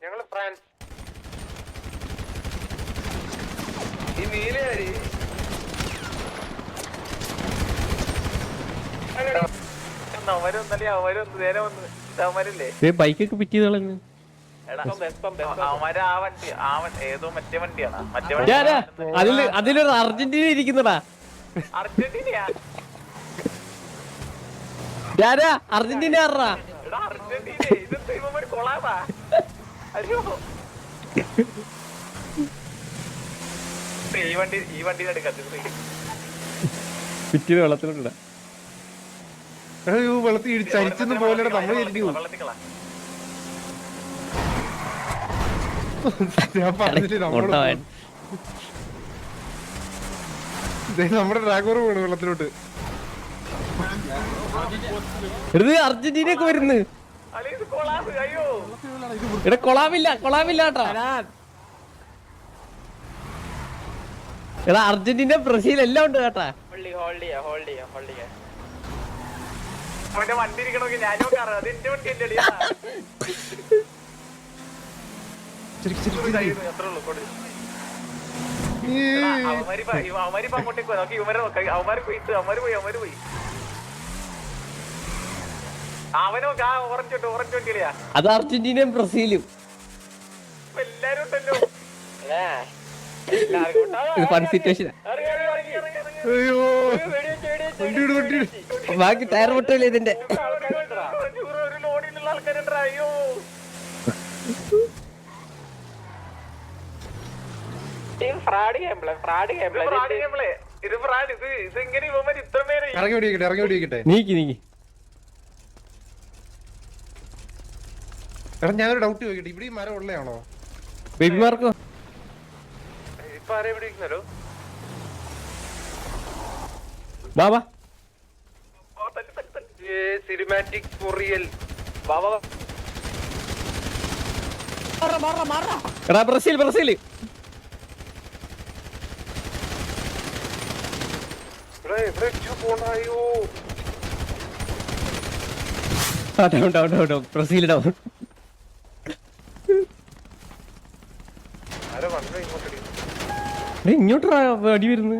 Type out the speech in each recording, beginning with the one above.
ഞങ്ങള് ഫ്രാൻസ്. ഈ നീലയാരി ബൈക്കൊക്കെ പിറ്റ് ചെയ്ത് കളഞ്ഞു. അതിലൊരു അർജന്റീന ഇരിക്കുന്നടാ. അർജന്റീന ആറാ. പിറ്റ് വെള്ളത്തിലോട്ടാ. വെള്ളത്തിൽ ചരിച്ചെന്ന് പോലെ നമ്മൾ ഞാൻ പറഞ്ഞിട്ട് നമ്മുടെ ഡ്രാഗോർ പോണ് വെള്ളത്തിലോട്ട്. അർജന്റീനയൊക്കെ വരുന്നു. ഇവിടെ കൊളാമില്ല കേട്ടോ. എടാ അർജന്റീന ബ്രസീൽ എല്ലാം ഉണ്ട് കേട്ടാ. വണ്ടി ഇരിക്കണോക്കി ഞാനോ കാരണം അത് എന്റെ വണ്ടി അല്ലേ. അങ്ങോട്ടേക്ക് നോക്കി അവന്മാര് പോയി അവനോ ഓറഞ്ച് വണ്ടിയിലാ. അത് അർജന്റീനയും ബ്രസീലും എല്ലാരും ഉണ്ടല്ലോ. Fun situation. ബാക്കി ടയർ പൊട്ടല്ലേ ഇതിന്റെ. ഒരു ലോഡിലുള്ള ആൾക്കാരുണ്ടാ. അയ്യോ നീക്കി എടാ ഞാനൊരു ഡൗട്ട് ചോദിക്കട്ടെ, ഇവിടെ ഈ മരം ഉള്ളയാണോ? ബേബി മാർക്കോ ഇപ്പൊ ആരെ ഇവിടെ ഇരിക്കുന്നല്ലോ? ബാബാ സിനിമാറ്റിക് ഫോർ റിയൽ. എടാ ബ്രസീൽ ബ്രസീൽ ഡൗൺ. ഇങ്ങോട്ടാ അടി വരുന്നു.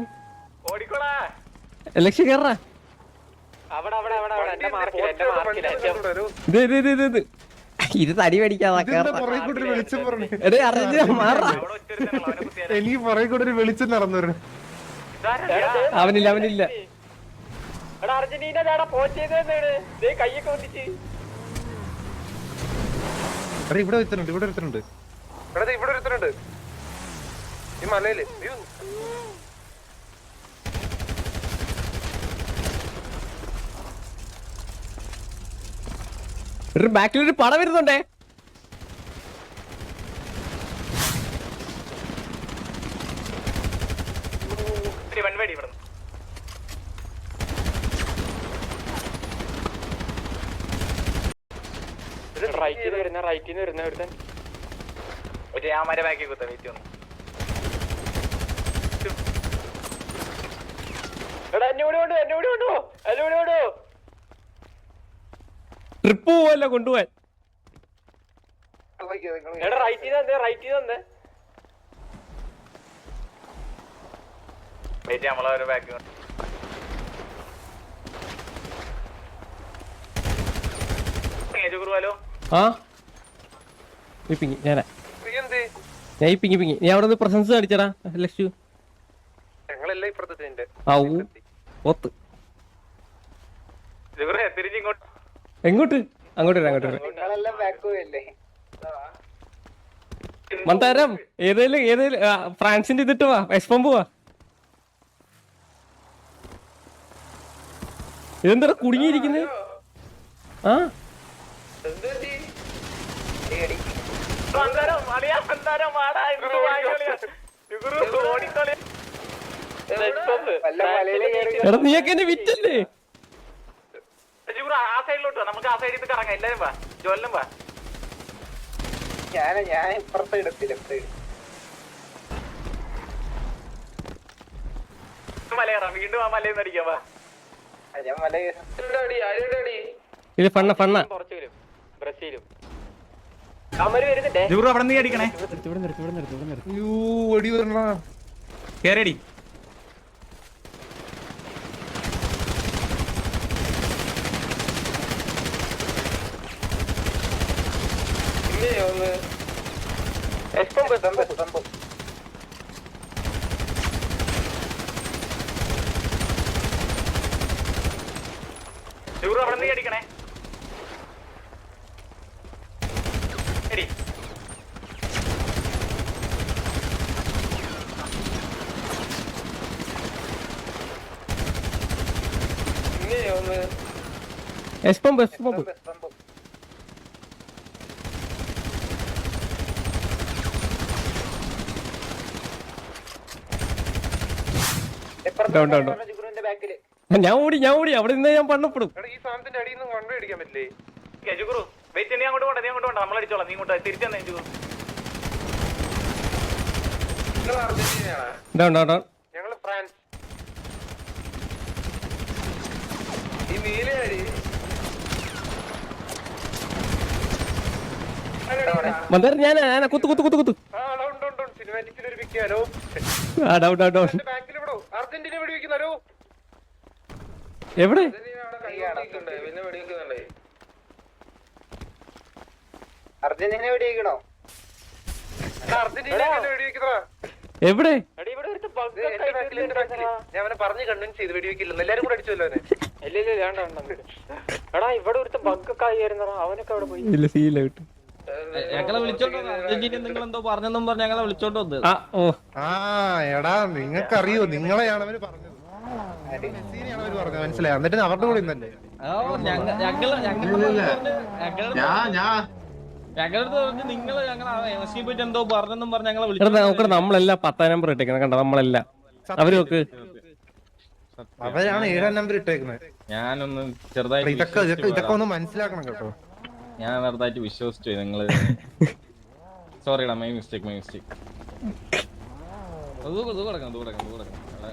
ലക്ഷ്യം കേറാ. ഇത് തടി മേടിക്കാതെ എനിക്ക് പുറകെ കൂടെ ഒരു വെളിച്ചം നടന്നു വരണം. അവനില്ല അർജന്റീന കയ്യൊക്കെ ഒന്നിച്ച് ഇവിടെ ഒരുത്തനുണ്ട് ഈ മലയില്. ബാക്കിലൊരു പടം വരുന്നുണ്ടേ. റൈറ്റിന്ന് വരുന്ന ഒരുത്തൻ ഒരു ആമര ബാക്കി കുത്ത വീട്ടി വന്നു. ട്രിപ്പ് പോവല്ലോ കൊണ്ടുപോവാൻ. നമ്മളൊരു ബാക്ക് ആ ഞാനാ ഞാൻ ഈ പിങ്ങി നീ അവിടെ നിന്ന് പ്രസൻസ് കാണിച്ചടാ ലക്ഷു. എങ്ങോട്ട് അങ്ങോട്ട് മന്ദാരം ഏതേലും ഫ്രാൻസിന്റെ ഇതിട്ട് വാ. എക്സ്പോം പോവാ. ഇതെന്താ കുടുങ്ങിയിരിക്കുന്നത്? ആ എടാ നീയൊക്കെ എന്നെ വിറ്റല്ലേ? ആ സൈഡിലോട്ട് നമുക്ക് ആ സൈഡിൽ കറങ്ങാം. എല്ലാരും വാ, ജോലിനും വാ. ഞാൻ ഇപ്പുറത്തെ മലയറാം. വീണ്ടും ആ മലയിൽ നിന്ന് അടിക്കാം. വാ ഇത് ഫണ്ണ ബ്രസീലും അവന്മാര് വരുന്നുണ്ടേ. ജൂറു അവിടെ നീ അടിക്കണേ. അയ്യോ ഓടി വരണ കേറടി. ജൂറു അവിടെ നീ അടിക്കണേ. എടി എസ് പമ്പ് ഞാൻ ഓടി അവിടെ നിന്ന് ഞാൻ പണ്ണപ്പെടും. ഈ സാധനത്തിന്റെ അടിയിൽ നിന്ന് വണ്ടി അടിക്കാൻ പറ്റില്ലേ? ജുഗുറു വെയിറ്റ്, നീ അങ്ങോട്ട് പോണ്ട, നീ അങ്ങോട്ട് പോണ്ട, നമ്മൾ അടിച്ചോളാം. നീ ഇങ്ങോട്ട് തിരിച്ചു തന്നെ ജുഗുറു. ഞങ്ങള് ഫ്രാൻസ്. ഈ നീലയടി ഞാൻ കുത്തു സിനിമാറ്റിക്കിൽ ഒരു വിൽക്കാലോ. ബാക്കിൽ ഇവിടെ അർജന്റീന വെടി വെക്കുന്നോ? എവിടെ? അർജന്റീന വെടി വെക്കണോ? അർജന്റീന വെടി വെക്കുന്നതാ. എവിടെ? ഞാൻ അവനെ പറഞ്ഞ് കൺവിൻസ് ചെയ്ത് വെടി വെക്കില്ലെന്ന്. എല്ലാരും കൂടെ അടിച്ചല്ലോ അവനെ. എടാ ഇവിടെ ഒരുത്ത ബഗ്ഗൊക്കെ ആയിരുന്നോ? അവനൊക്കെ അവിടെ പോയി. ഇല്ല സീല കിട്ടും. ഞങ്ങളെ വിളിച്ചോണ്ട് അർജന്റീന നിങ്ങൾ എന്തോ പറഞ്ഞെന്നും പറഞ്ഞ് ഞങ്ങളെ വിളിച്ചോണ്ട് വന്നത്. ആ എടാ നിങ്ങൾക്കറിയോ, നിങ്ങളെയാണ് അവര് പറഞ്ഞത്. മെസ്സിനെയാണ് അവര് പറഞ്ഞത്, മനസ്സിലായി. എന്നിട്ട് അവരുടെ കൂടെ ഇന്നല്ലേ ഞങ്ങളടുത്ത് പറഞ്ഞ് നിങ്ങള് ഞങ്ങളെ മെസ്സി പോയിട്ട് എന്തോ പറഞ്ഞെന്നും പറഞ്ഞ് ഞങ്ങളെ നോക്കട്ടെ. നമ്മളെല്ലാം 10ാം നമ്പർ ഇട്ടേക്കണം കണ്ട. നമ്മളെല്ലാം അവര് നോക്ക്. അവരാണ് 7ാം നമ്പർ ഇട്ടേക്കുന്നത്. ഞാനൊന്ന് ചെറുതായിട്ട് ഇതൊക്കെ ഒന്ന് മനസ്സിലാക്കണം കേട്ടോ. ഞാൻ ചെറുതായിട്ട് വിശ്വസിച്ചു നിങ്ങള്. സോറിടാ, മൈ മിസ്റ്റേക്ക്.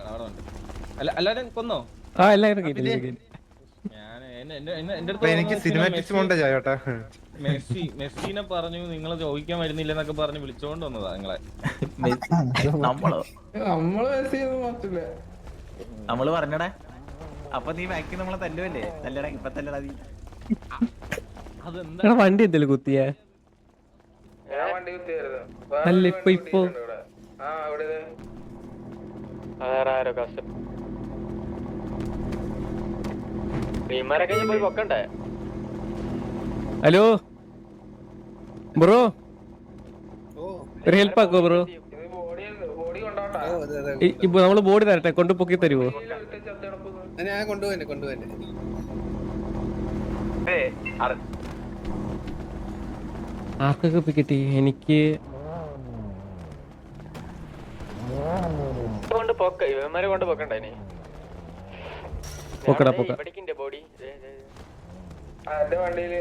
അവിടെ ഉണ്ട്. എല്ലാരും കൊന്നോ? എനിക്ക് സിനിമാറ്റിക്സ് മോണ്ടേജ് ആയോട്ടാ. മെസ്സിനെ പറഞ്ഞു നിങ്ങൾ ചോദിക്കാൻ വരുന്നില്ലെന്നൊക്കെ പറഞ്ഞ് വിളിച്ചോണ്ട് വന്നതാ നിങ്ങളെ. നമ്മള് പറഞ്ഞടാ. അപ്പൊ നീ ബാക്കി നമ്മളെ തല്ലുവല്ലേ? തല്ലടാ, ഇപ്പൊ തല്ലടാ നീ. അതെന്താ വണ്ടി എന്തേലും കുത്തിയാ? അല്ല ഇപ്പൊ പോയി പൊക്കണ്ടേ? ഹലോ ബ്രോ, ഒരു ഹെൽപ്പ് ആക്കോ ബ്രോ? ഇപ്പൊ നമ്മള് ബോഡി തരട്ടെ, കൊണ്ട് പൊക്കി തരുവോ? ഞാൻ കൊണ്ടുപോന്നെ ആർക്കൊക്കെ കിട്ടി? എനിക്ക് ഇവന്മാരെ കൊണ്ട് പൊക്കണ്ടേ? പൊക്കടാ ബോഡി എന്റെ വണ്ടിയില്